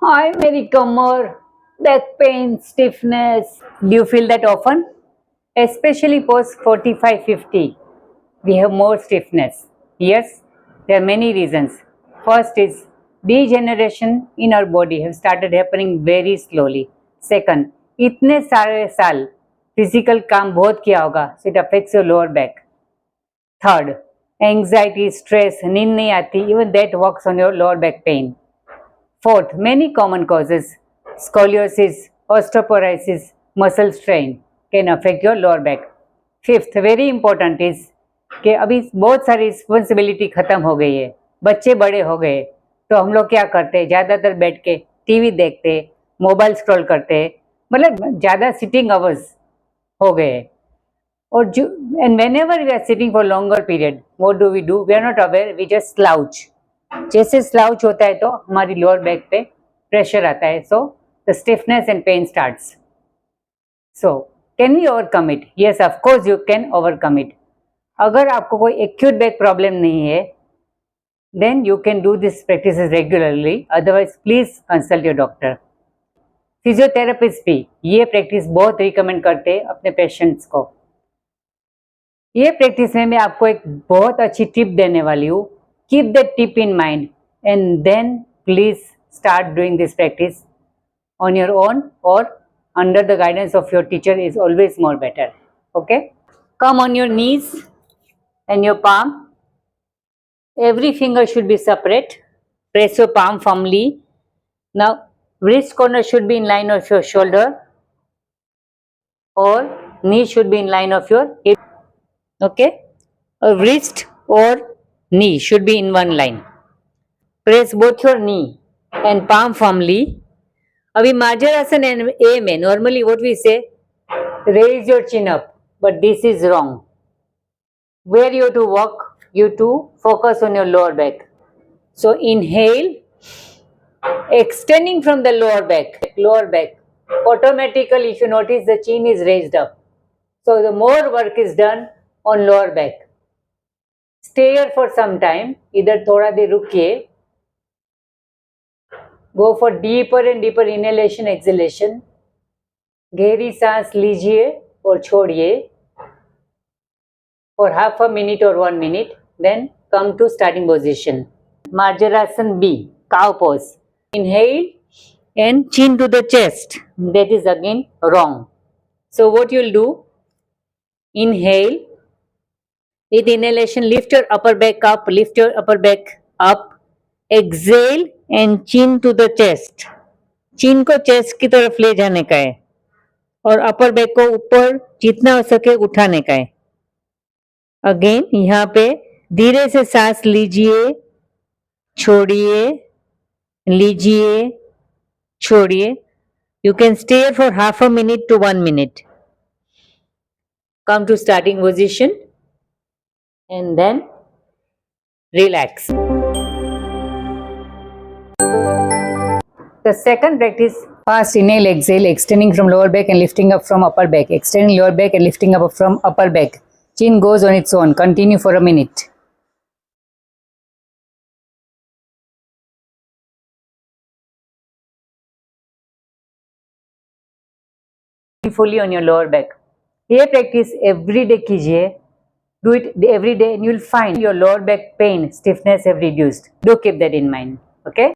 Hi, Mary Kamar. Back pain, stiffness. Do you feel that often? Especially post 45, 50. We have more stiffness. Yes, there are many reasons. First is degeneration in our body have started happening very slowly. Second, इतने सारे साल physical काम बहुत किया होगा, so it affects your lower back. Third, anxiety, stress, नींद नहीं आती, even that works on your lower back pain. Fourth, many common causes, scoliosis, osteoporosis, muscle strain can affect your lower back. Fifth, very important is कि अभी बहुत सारी responsibility खत्म हो गई है, बच्चे बड़े हो गए, तो हम लोग क्या करते हैं, ज़्यादातर बैठ के टीवी देखते, मोबाइल स्क्रॉल करते, मतलब ज़्यादा सिटिंग आवर्स हो गए. और जो and whenever we are sitting for longer period, what do, we are not aware, we just slouch. जैसे स्लाउच होता है तो हमारी लोअर बैक पे प्रेशर आता है, so the stiffness and pain starts. So can we overcome it? Yes, of course you can overcome it. अगर आपको कोई एक्यूट बैक प्रॉब्लम नहीं है, then you can do this practices regularly, otherwise please consult your doctor. Physiotherapist भी ये practice बहुत recommend करते हैं अपने पेशेंट्स को. ये प्रैक्टिस में मैं आपको एक बहुत अच्छी टिप देने वाली हूँ. Keep that tip in mind and then please start doing this practice on your own or under the guidance of your teacher is always more better. Okay, come on your knees and your palm, every finger should be separate. Press your palm firmly. Now wrist corner should be in line of your shoulder or knee should be in line of your hip. Okay, a wrist or knee should be in one line. Press both your knee and palm firmly. अभी marjarasana and A में normally what we say, raise your chin up, but this is wrong. Where you have to work, you have to focus on your lower back. So inhale, extending from the lower back. Automatically, if you notice, the chin is raised up. So the more work is done on lower back. Stay here for some time. इधर थोड़ा देर रुकिए. Go for deeper and deeper inhalation, exhalation. गहरी सांस लीजिए और छोड़िए for half a minute or 1 minute. Then come to starting position. Marjarasan B, cow pose. Inhale and chin to the chest. That is again wrong. So what you will do? Inhale. With inhalation, lift your upper back up. Lift your upper back up. Exhale and chin to the chest. chin को chest की तरफ ले जाने का है और upper back को ऊपर जितना हो सके उठाने का है. अगेन यहाँ पे धीरे से सांस लीजिए, छोड़िए, लीजिए, छोड़िए. You can stay for half a minute to 1 minute. Come to starting position and then relax. The second practice, fast inhale, exhale, extending from lower back and lifting up from upper back. Extending lower back and lifting up from upper back. Chin goes on its own. Continue for a minute. Fully on your lower back. ये practice every day कीजिए. Do it every day and you will find your lower back pain, stiffness have reduced. Do keep that in mind. Okay.